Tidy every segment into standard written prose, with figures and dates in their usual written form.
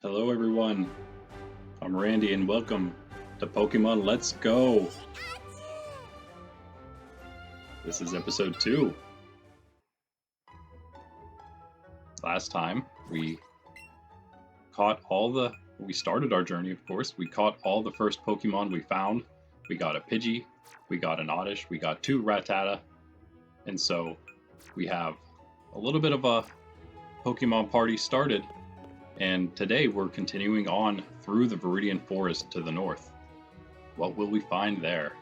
Hello everyone, I'm Randy and welcome to Pokemon Let's Go! This is episode 2. Last time we started our journey, of course. We caught all the first Pokemon we found. We got a Pidgey, we got an Oddish, we got 2 Rattata, and so we have a little bit of a Pokemon party started. And today we're continuing on through the Viridian Forest to the north. What will we find there?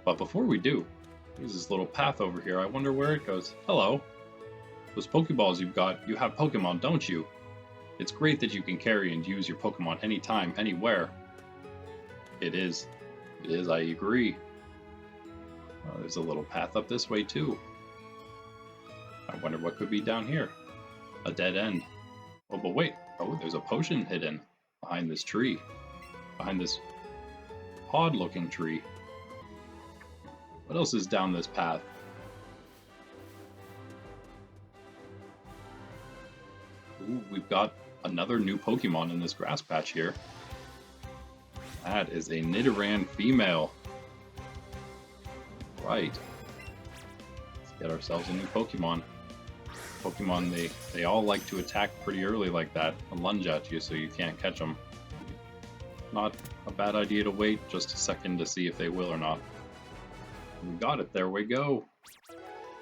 But before we do, there's this little path over here. I wonder where it goes. Hello. Those Pokeballs you've got, you have Pokemon, don't you? It's great that you can carry and use your Pokemon anytime, anywhere. It is. It is, I agree. Oh, there's a little path up this way too. I wonder what could be down here. A dead end. Oh, but wait. Oh, there's a potion hidden behind this tree. Behind this odd-looking tree. What else is down this path? Ooh, we've got another new Pokemon in this grass patch here. That is a Nidoran female. Right. Let's get ourselves a new Pokemon. Pokemon, they all like to attack pretty early like that and lunge at you so you can't catch them. Not a bad idea to wait just a second to see if they will or not. We got it, there we go.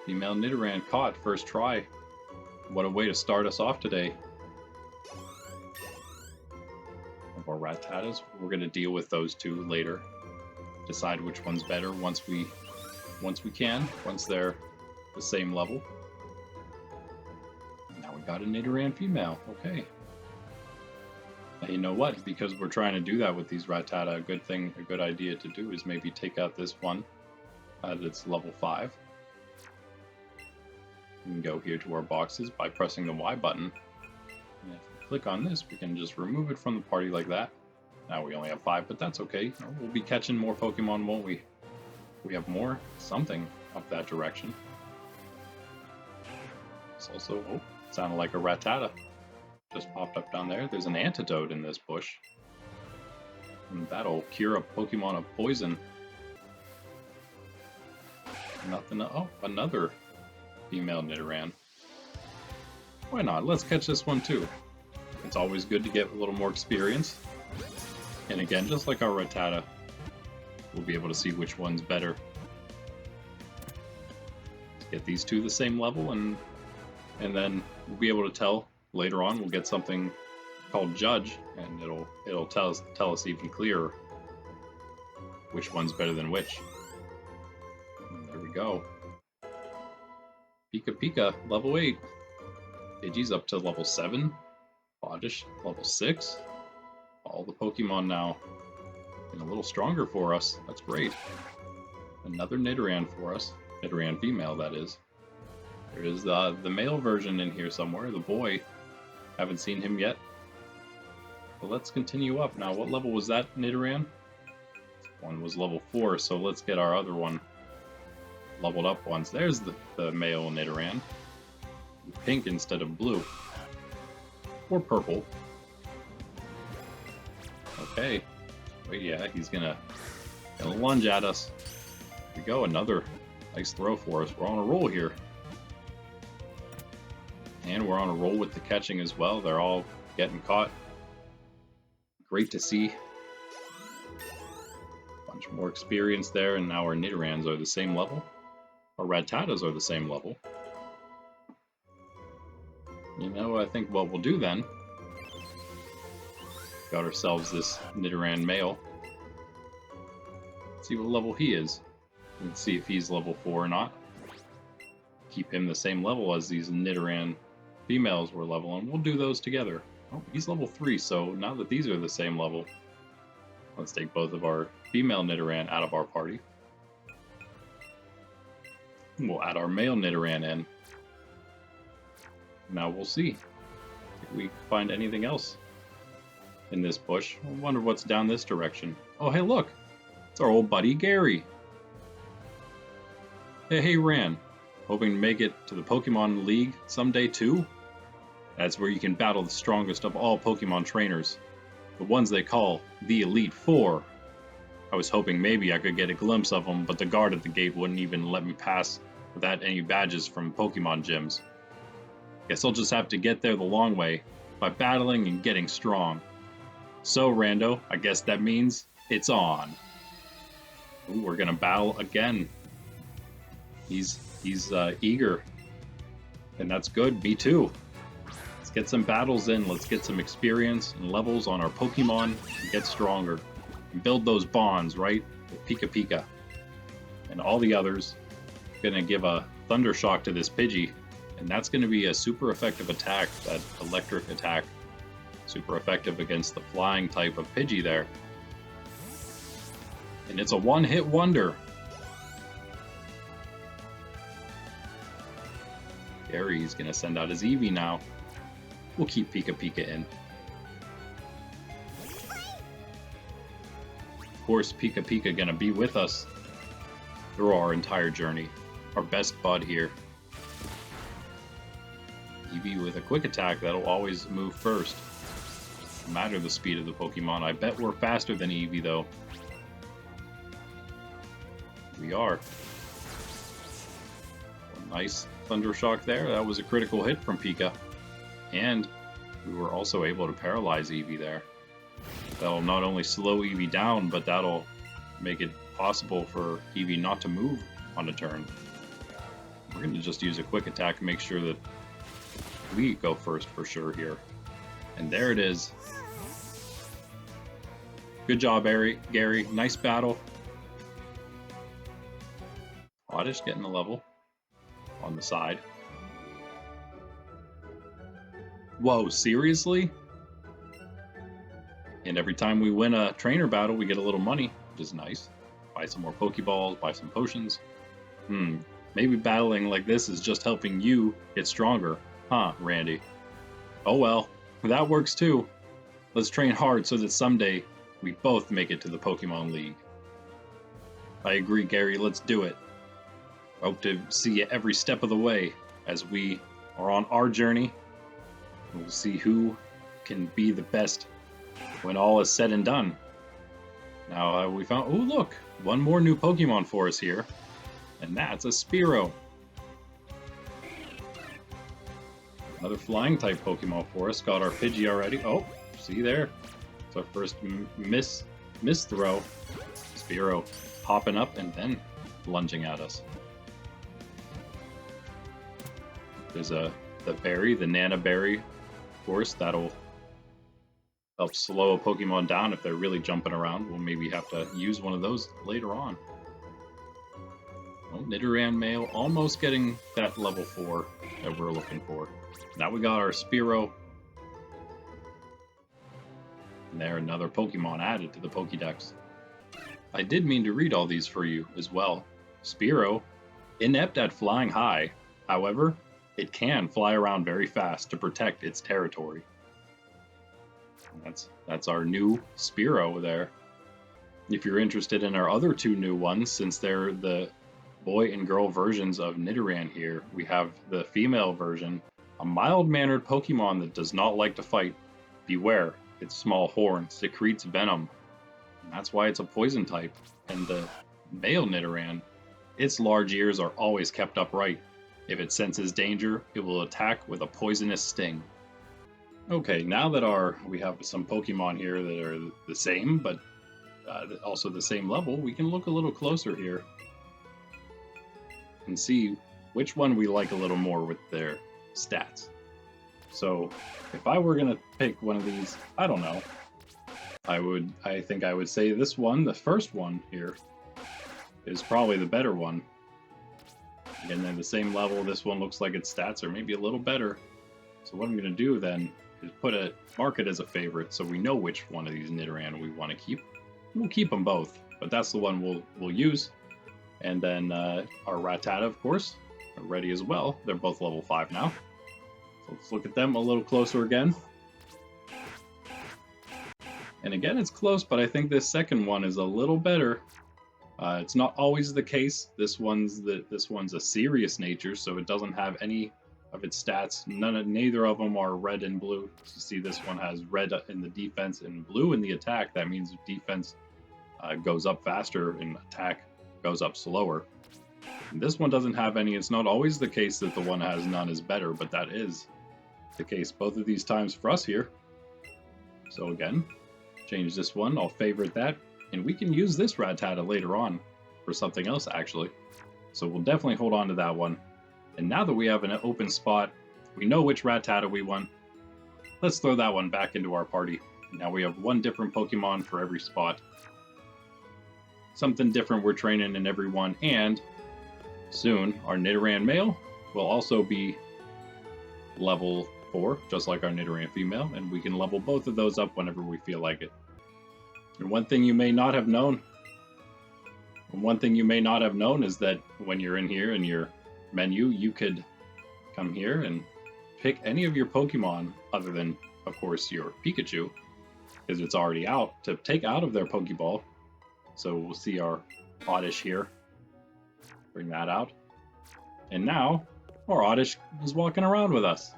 Female Nidoran caught, first try. What a way to start us off today. Of our Rattatas, we're going to deal with those two later. Decide which one's better once they're the same level. Got a Nidoran female, okay. Now you know what, because we're trying to do that with these Rattata, a good idea to do is maybe take out this one at its level 5. We can go here to our boxes by pressing the Y button. And if we click on this, we can just remove it from the party like that. Now we only have 5, but that's okay. We'll be catching more Pokemon, won't we? We have more something up that direction. It's also, oh, sounded like a Rattata. Just popped up down there. There's an antidote in this bush. And that'll cure a Pokemon of poison. Nothing. Oh, another female Nidoran. Why not? Let's catch this one too. It's always good to get a little more experience. And again, just like our Rattata, we'll be able to see which one's better. Let's get these two the same level and then we'll be able to tell later on. We'll get something called Judge, and it'll tell us even clearer which one's better than which. And there we go. Pika Pika, level 8. Pidgey's up to level 7. Oddish, level 6. All the Pokemon now getting a little stronger for us. That's great. Another Nidoran for us. Nidoran female, that is. There is the male version in here somewhere, the boy. Haven't seen him yet. But let's continue up. Now, what level was that Nidoran? One was level 4, so let's get our other one leveled up once. There's the male Nidoran. Pink instead of blue. Or purple. Okay. Oh yeah, he's gonna lunge at us. Here we go, another nice throw for us. We're on a roll here. And we're on a roll with the catching as well. They're all getting caught. Great to see. Bunch more experience there, and now our Nidorans are the same level. Our Rattatas are the same level. You know, I think what we'll do then, got ourselves this Nidoran male. Let's see what level he is. Let's see if he's level 4 or not. Keep him the same level as these Nidoran females were level, and we'll do those together. Oh, he's level 3, so now that these are the same level, let's take both of our female Nidoran out of our party. We'll add our male Nidoran in. Now we'll see if we find anything else in this bush. I wonder what's down this direction. Oh, hey, look! It's our old buddy, Gary! Hey, Ran. Hoping to make it to the Pokemon League someday too? That's where you can battle the strongest of all Pokemon trainers, the ones they call the Elite Four. I was hoping maybe I could get a glimpse of them, but the guard at the gate wouldn't even let me pass without any badges from Pokemon gyms. Guess I'll just have to get there the long way, by battling and getting strong. So, Rando, I guess that means it's on. Ooh, we're gonna battle again. He's eager, and that's good. Me too. Let's get some battles in. Let's get some experience and levels on our Pokemon and get stronger. And build those bonds, right? With Pika Pika and all the others. Gonna give a Thunder Shock to this Pidgey, and that's gonna be a super effective attack, that electric attack. Super effective against the flying type of Pidgey there. And it's a one-hit wonder. Gary's gonna send out his Eevee now. We'll keep Pika Pika in. Of course, Pika Pika gonna be with us through our entire journey. Our best bud here. Eevee with a quick attack, that'll always move first. No matter the speed of the Pokemon. I bet we're faster than Eevee though. We are. A nice Thunder Shock there. That was a critical hit from Pika. And we were also able to paralyze Eevee there. That'll not only slow Eevee down, but that'll make it possible for Eevee not to move on a turn. We're going to just use a quick attack and make sure that we go first for sure here. And there it is. Good job, Gary. Nice battle. Oddish getting a level on the side. Whoa, seriously? And every time we win a trainer battle, we get a little money, which is nice. Buy some more Pokeballs, buy some potions. Maybe battling like this is just helping you get stronger. Huh, Randy? Oh well, that works too. Let's train hard so that someday we both make it to the Pokemon League. I agree, Gary, let's do it. I hope to see you every step of the way as we are on our journey. We'll see who can be the best when all is said and done. Now we found, oh look, one more new Pokemon for us here, and that's a Spearow. Another flying type Pokemon for us. Got our Pidgey already. Oh, see there. It's our first miss throw. Spearow hopping up and then lunging at us. There's the berry, the Nana Berry, of course, that'll help slow a Pokemon down if they're really jumping around. We'll maybe have to use one of those later on. Well, Nidoran male almost getting that level 4 that we're looking for. Now we got our Spearow. And there, another Pokemon added to the Pokédex. I did mean to read all these for you as well. Spearow, inept at flying high. However, it can fly around very fast to protect its territory. That's our new Spearow there. If you're interested in our other two new ones, since they're the boy and girl versions of Nidoran here, we have the female version, a mild-mannered Pokemon that does not like to fight. Beware, its small horn secretes venom. And that's why it's a poison type. And the male Nidoran, its large ears are always kept upright. If it senses danger, it will attack with a poisonous sting. Okay, now that we have some Pokemon here that are the same, but also the same level, we can look a little closer here and see which one we like a little more with their stats. So, if I were gonna pick one of these, I don't know. I think I would say this one, the first one here, is probably the better one. Again, they're the same level. This one looks like its stats are maybe a little better. So what I'm going to do then is mark it as a favorite, so we know which one of these Nidoran we want to keep. We'll keep them both, but that's the one we'll use. And then our Rattata, of course, are ready as well. They're both level 5 now. So let's look at them a little closer again. And again, it's close, but I think this second one is a little better. It's not always the case. This one's a serious nature, so it doesn't have any of its stats. Neither of them are red and blue. You see this one has red in the defense and blue in the attack. That means defense goes up faster and attack goes up slower. And this one doesn't have any. It's not always the case that the one has none is better, but that is the case both of these times for us here. So again, change this one. I'll favorite that. And we can use this Rattata later on for something else, actually. So we'll definitely hold on to that one. And now that we have an open spot, we know which Rattata we want. Let's throw that one back into our party. Now we have one different Pokemon for every spot. Something different we're training in every one. And soon, our Nidoran male will also be level 4, just like our Nidoran female. And we can level both of those up whenever we feel like it. And one thing you may not have known is that when you're in here in your menu, you could come here and pick any of your Pokemon other than, of course, your Pikachu, because it's already out, to take out of their Pokeball. So we'll see our Oddish here. Bring that out. And now, our Oddish is walking around with us.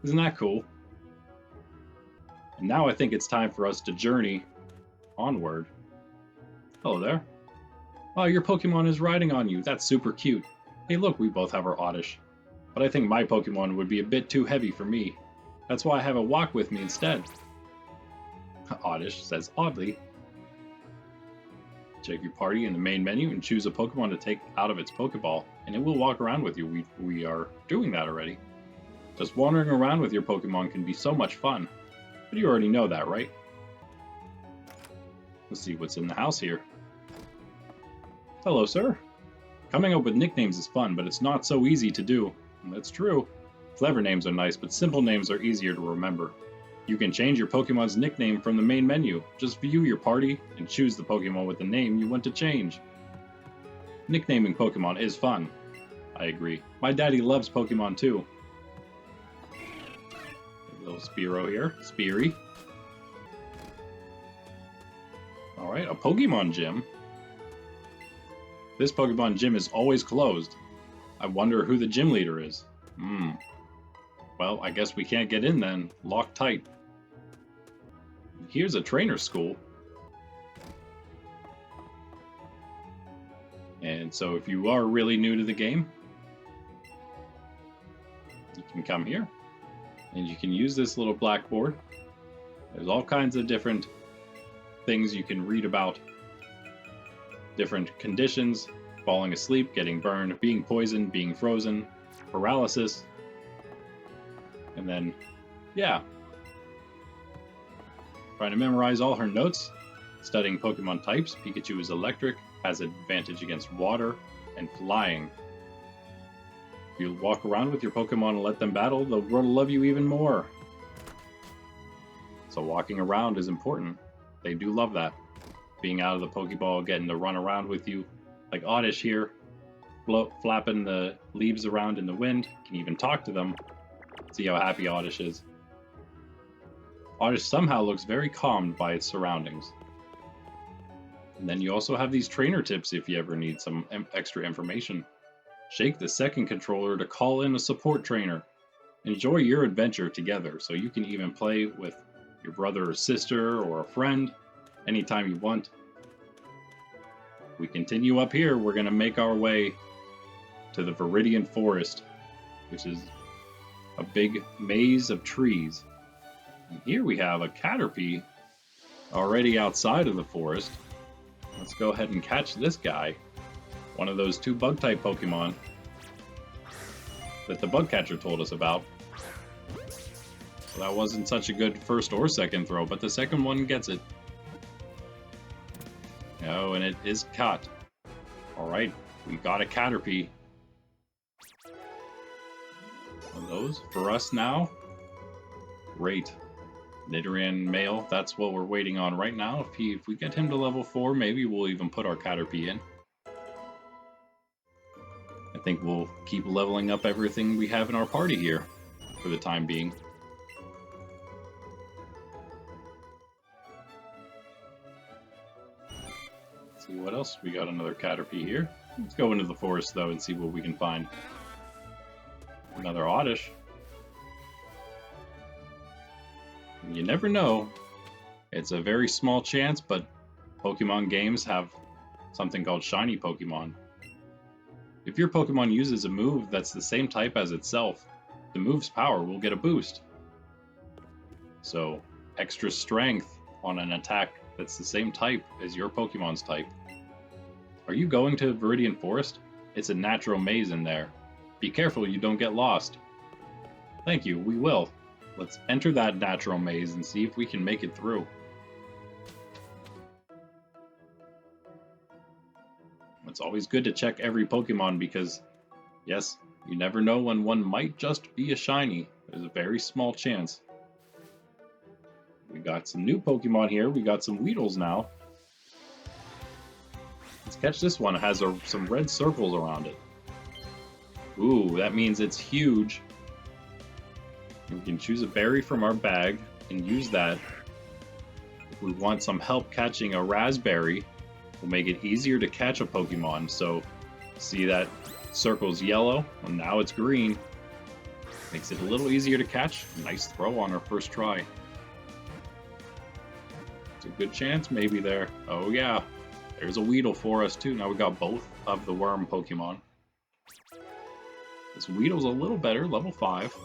Isn't that cool? And now I think it's time for us to journey onward. Hello there. Oh, your Pokemon is riding on you. That's super cute. Hey, look, we both have our Oddish. But I think my Pokemon would be a bit too heavy for me. That's why I have a walk with me instead. Oddish says oddly. Check your party in the main menu and choose a Pokemon to take out of its Pokeball, and it will walk around with you. We are doing that already. Just wandering around with your Pokemon can be so much fun. But you already know that, right? Let's see what's in the house here. Hello, sir. Coming up with nicknames is fun, but it's not so easy to do. That's true. Clever names are nice, but simple names are easier to remember. You can change your Pokemon's nickname from the main menu. Just view your party and choose the Pokemon with the name you want to change. Nicknaming Pokemon is fun. I agree. My daddy loves Pokemon too. A little Spearow here. Speary. Alright, a Pokemon gym. This Pokemon gym is always closed. I wonder who the gym leader is. Well, I guess we can't get in then. Locked tight. Here's a trainer school. And so if you are really new to the game, you can come here. And you can use this little blackboard. There's all kinds of different things you can read about. Different conditions, falling asleep, getting burned, being poisoned, being frozen, paralysis, and then, yeah. Trying to memorize all her notes, studying Pokemon types. Pikachu is electric, has advantage against water, and flying. If you walk around with your Pokemon and let them battle, they'll grow to love you even more. So walking around is important. They do love that. Being out of the Pokeball, getting to run around with you. Like Oddish here, flapping the leaves around in the wind. You can even talk to them. See how happy Oddish is. Oddish somehow looks very calmed by its surroundings. And then you also have these trainer tips if you ever need some extra information. Shake the second controller to call in a support trainer. Enjoy your adventure together, so you can even play with your brother or sister or a friend anytime you want. We continue up here, we're going to make our way to the Viridian Forest, which is a big maze of trees. And here we have a Caterpie already outside of the forest. Let's go ahead and catch this guy. One of those 2 bug-type Pokemon that the bug catcher told us about. So that wasn't such a good first or second throw, but the second one gets it. Oh, and it is caught. Alright, we got a Caterpie. One of those for us now. Great. Nidoran male, that's what we're waiting on right now. If we get him to level 4, maybe we'll even put our Caterpie in. I think we'll keep leveling up everything we have in our party here for the time being. Let's see what else. We got another Caterpie here. Let's go into the forest though and see what we can find. Another Oddish. You never know. It's a very small chance, but Pokemon games have something called Shiny Pokemon. If your Pokemon uses a move that's the same type as itself, the move's power will get a boost. So, extra strength on an attack that's the same type as your Pokemon's type. Are you going to Viridian Forest? It's a natural maze in there. Be careful you don't get lost. Thank you, we will. Let's enter that natural maze and see if we can make it through. It's always good to check every Pokemon because, yes, you never know when one might just be a shiny. There's a very small chance. We got some new Pokemon here. We got some Weedles now. Let's catch this one. It has some red circles around it. Ooh, that means it's huge. We can choose a berry from our bag and use that. If we want some help catching a raspberry, we'll make it easier to catch a Pokemon. So, see that circle's yellow, and now it's green. Makes it a little easier to catch. Nice throw on our first try. It's a good chance maybe there. Oh yeah, there's a Weedle for us too. Now we got both of the worm Pokemon. This Weedle's a little better, level 5.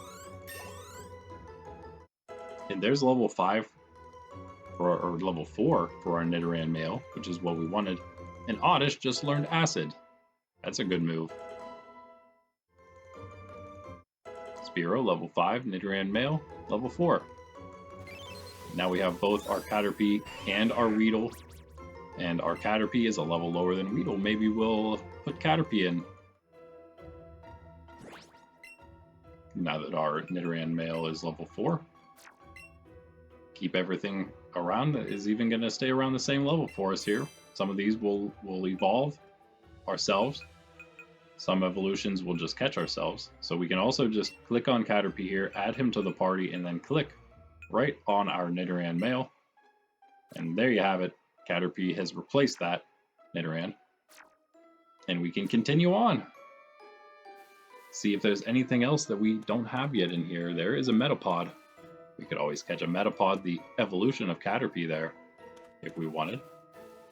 And there's level 5 or level 4 for our Nidoran male, which is what we wanted. And Oddish just learned Acid. That's a good move. Spearow, level 5, Nidoran male, level 4. Now we have both our Caterpie and our Weedle. And our Caterpie is a level lower than Weedle. Maybe we'll put Caterpie in. Now that our Nidoran male is level 4. Keep everything around. Is even going to stay around the same level for us here. Some of these will evolve ourselves. Some evolutions will just catch ourselves. So we can also just click on Caterpie here, add him to the party, and then click right on our Nidoran male. And there you have it. Caterpie has replaced that Nidoran. And we can continue on. See if there's anything else that we don't have yet in here. There is a Metapod. We could always catch a Metapod, the evolution of Caterpie there, if we wanted.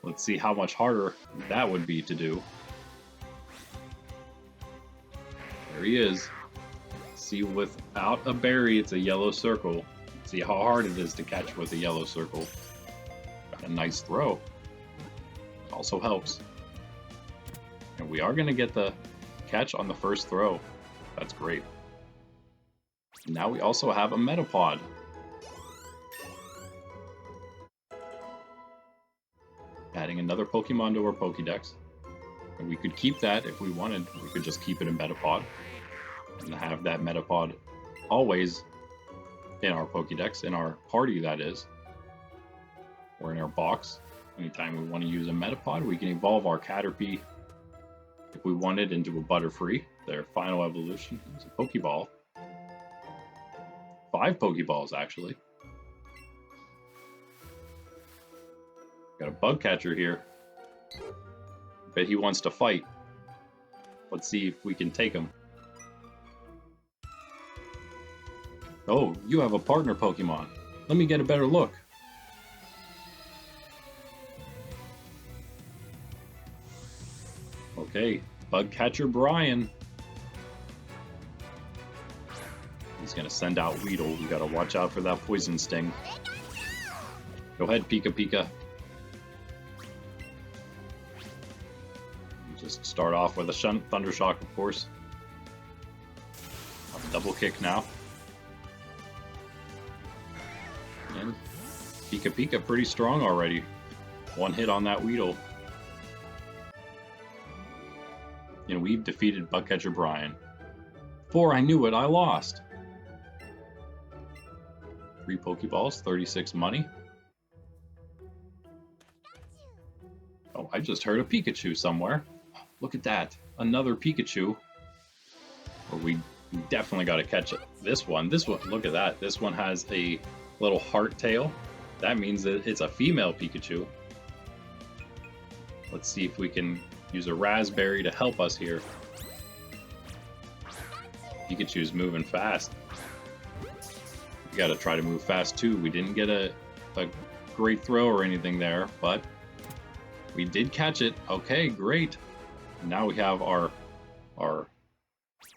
Let's see how much harder that would be to do. There he is. See, without a berry, it's a yellow circle. See how hard it is to catch with a yellow circle. Got a nice throw. It also helps. And we are going to get the catch on the first throw. That's great. Now we also have a Metapod. Adding another Pokemon to our Pokédex. And we could keep that if we wanted. We could just keep it in Metapod. And have that Metapod always in our Pokédex, in our party that is. Or in our box. Anytime we want to use a Metapod, we can evolve our Caterpie if we wanted into a Butterfree. Their final evolution is a Pokeball. 5 Pokeballs, actually. Got a bug catcher here. Bet he wants to fight. Let's see if we can take him. Oh, you have a partner Pokemon. Let me get a better look. Okay, bug catcher Brian. He's gonna send out Weedle. We gotta watch out for that poison sting. Go ahead, Pika Pika. Just start off with a Thunder Shock, of course. Have a double kick now. And Pika Pika pretty strong already. One hit on that Weedle. And we've defeated Bugcatcher Brian. 4, I knew it, I lost. 3 Pokeballs, 36 money. Oh, I just heard a Pikachu somewhere. Look at that, another Pikachu. Well, we definitely got to catch it. This one, look at that. This one has a little heart tail. That means that it's a female Pikachu. Let's see if we can use a raspberry to help us here. Pikachu's moving fast. We gotta try to move fast too. We didn't get a great throw or anything there, but we did catch it. Okay, great. Now we have our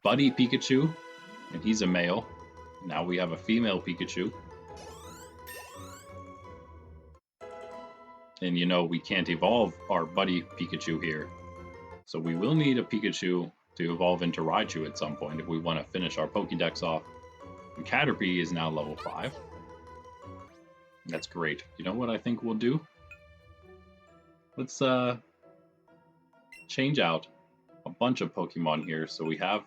buddy Pikachu, and he's a male. Now we have a female Pikachu. And you know, we can't evolve our buddy Pikachu here. So we will need a Pikachu to evolve into Raichu at some point if we want to finish our Pokédex off. And Caterpie is now level 5. That's great. You know what I think we'll do? Let's change out a bunch of Pokemon here so we have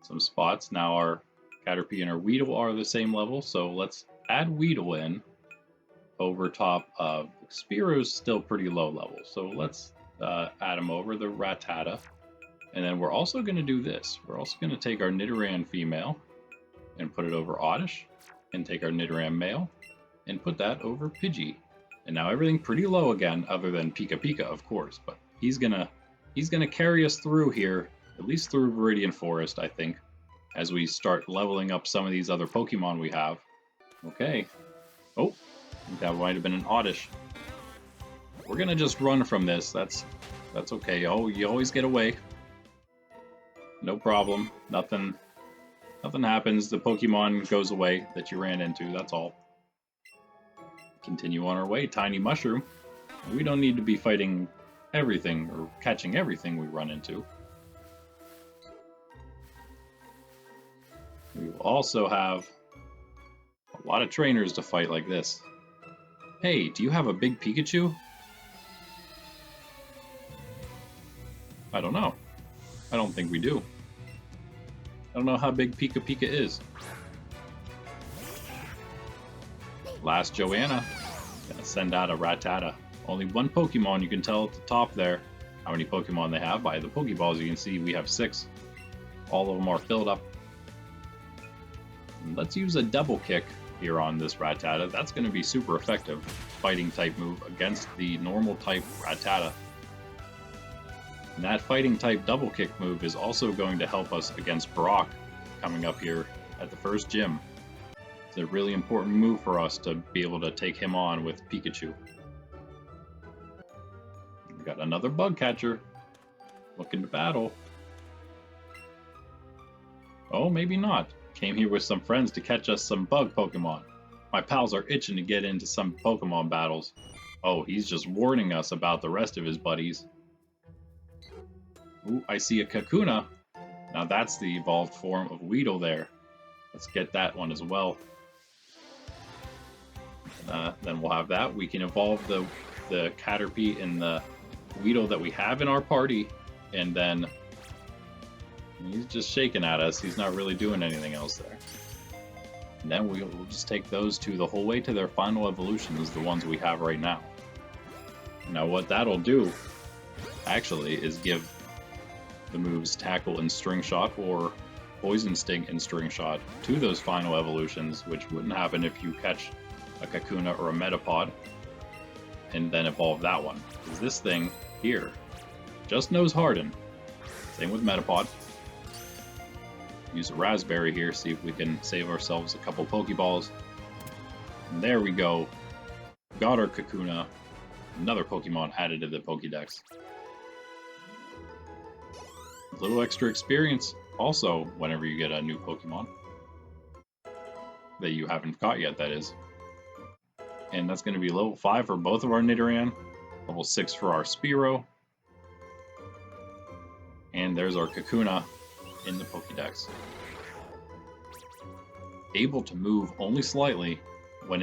some spots. Now our Caterpie and our Weedle are the same level, so let's add Weedle in over top of Spearow's still pretty low level. So let's add him over the Rattata. And then we're also going to do this. We're also going to take our Nidoran female and put it over Oddish, and take our Nidoran male and put that over Pidgey. And now everything pretty low again, other than Pika Pika, of course, but he's gonna carry us through here, at least through Viridian Forest, I think, as we start leveling up some of these other Pokemon we have. Okay. Oh, I think that might have been an Oddish. We're gonna just run from this. That's okay. Oh, you always get away. No problem. Nothing happens. The Pokemon goes away that you ran into. That's all. Continue on our way. Tiny Mushroom. We don't need to be fighting everything or catching everything we run into. We will also have a lot of trainers to fight like this. Hey, do you have a big Pikachu? I don't know. I don't think we do. I don't know how big Pika Pika is. Last Joanna. Gonna send out a Rattata. Only one Pokemon, you can tell at the top there how many Pokemon they have. By the Pokeballs you can see we have 6. All of them are filled up. And let's use a double kick here on this Rattata. That's going to be super effective fighting type move against the normal type Rattata. And that fighting type double kick move is also going to help us against Brock coming up here at the first gym. It's a really important move for us to be able to take him on with Pikachu. We got another bug catcher looking to battle. Oh, maybe not. Came here with some friends to catch us some bug Pokemon. My pals are itching to get into some Pokemon battles. Oh, he's just warning us about the rest of his buddies. Ooh, I see a Kakuna. Now that's the evolved form of Weedle there. Let's get that one as well. Then we'll have that. We can evolve the Caterpie and the Weedle that we have in our party, and then he's just shaking at us. He's not really doing anything else there. And then we'll just take those two the whole way to their final evolutions, the ones we have right now. Now what that'll do, actually, is give the moves Tackle and String Shot, or Poison Sting and String Shot, to those final evolutions, which wouldn't happen if you catch a Kakuna or a Metapod, and then evolve that one. Because this thing here just knows Harden. Same with Metapod. Use a Raspberry here, see if we can save ourselves a couple Pokeballs. And there we go. Got our Kakuna. Another Pokemon added to the Pokédex. A little extra experience also whenever you get a new Pokemon. That you haven't caught yet, that is. And that's going to be level 5 for both of our Nidoran. Level 6 for our Spearow. And there's our Kakuna in the Pokédex. Able to move only slightly, when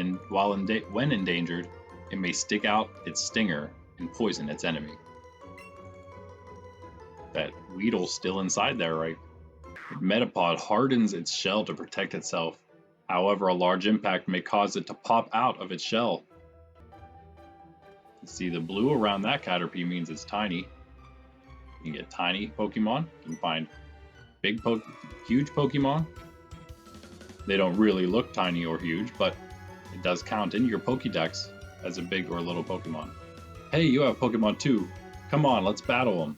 endangered, it may stick out its stinger and poison its enemy. That Weedle's still inside there, right? Metapod hardens its shell to protect itself. However, a large impact may cause it to pop out of its shell. You see the blue around that Caterpie means it's tiny. You can get tiny Pokemon. You can find huge Pokemon. They don't really look tiny or huge, but it does count in your Pokédex as a big or little Pokemon. Hey, you have Pokemon too. Come on, let's battle them.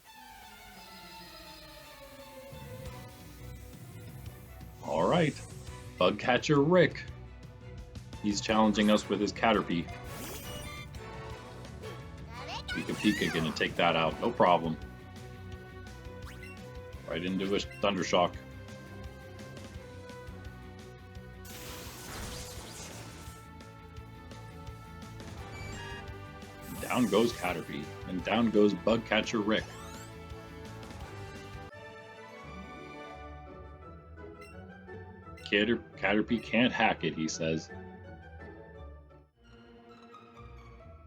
Bug Catcher Rick. He's challenging us with his Caterpie. Pika Pika gonna take that out, no problem. Right into a Thundershock. Down goes Caterpie, and down goes Bug Catcher Rick. Caterpie can't hack it, he says.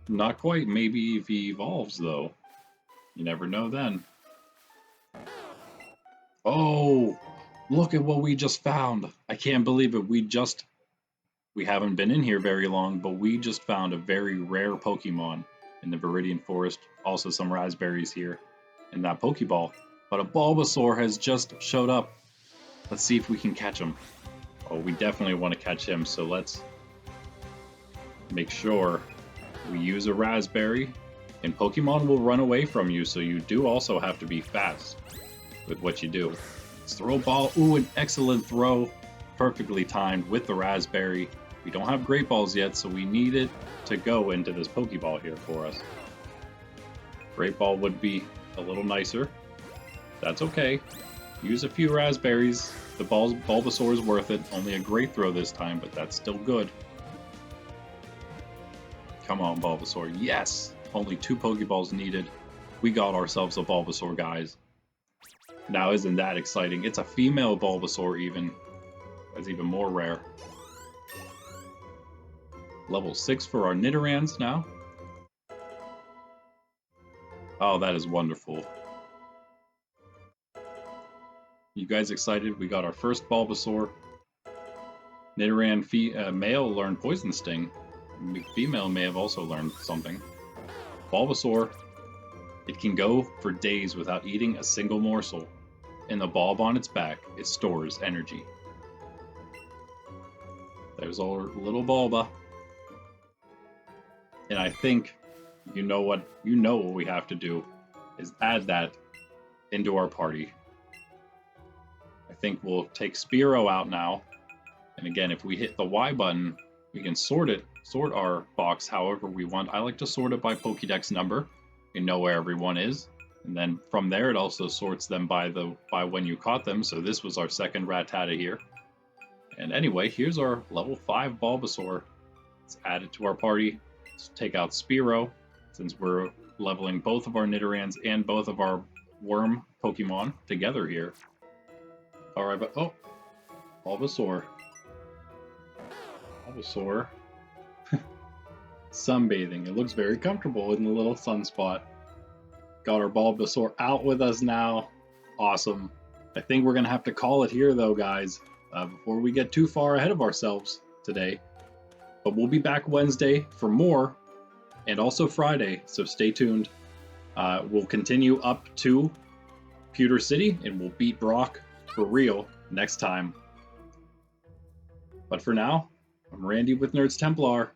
Not quite, maybe if he evolves though. You never know then. Oh, look at what we just found. I can't believe it. We haven't been in here very long, but we just found a very rare Pokemon in the Viridian Forest. Also some raspberries here in that Pokeball. But a Bulbasaur has just showed up. Let's see if we can catch him. Oh, we definitely want to catch him, so let's make sure we use a raspberry. And Pokemon will run away from you, so you do also have to be fast with what you do. Let's throw a ball. Ooh, an excellent throw. Perfectly timed with the raspberry. We don't have Great Balls yet, so we need it to go into this Pokeball here for us. Great Ball would be a little nicer. That's okay. Use a few raspberries. The Bulbasaur is worth it. Only a great throw this time, but that's still good. Come on, Bulbasaur. Yes! Only 2 Pokeballs needed. We got ourselves a Bulbasaur, guys. Now, isn't that exciting? It's a female Bulbasaur, even. That's even more rare. Level 6 for our Nidorans now. Oh, that is wonderful. You guys excited? We got our first Bulbasaur. Nidoran male learned Poison Sting. Female may have also learned something. Bulbasaur, it can go for days without eating a single morsel. In the bulb on its back, it stores energy. There's our little Bulba. And I think you know what we have to do is add that into our party. I think we'll take Spearow out now. And again, if we hit the Y button, we can sort our box however we want. I like to sort it by Pokédex number. You know where everyone is. And then from there, it also sorts them by when you caught them. So this was our second Rattata here. And anyway, here's our level 5 Bulbasaur. Let's add it to our party. Let's take out Spearow, since we're leveling both of our Nidorans and both of our worm Pokemon together here. Alright, but oh, Bulbasaur. Bulbasaur. Sunbathing. It looks very comfortable in the little sunspot. Got our Bulbasaur out with us now. Awesome. I think we're going to have to call it here though, guys, before we get too far ahead of ourselves today. But we'll be back Wednesday for more, and also Friday, so stay tuned. We'll continue up to Pewter City, and we'll beat Brock for real next time. But for now, I'm Randy with Nerds Templar.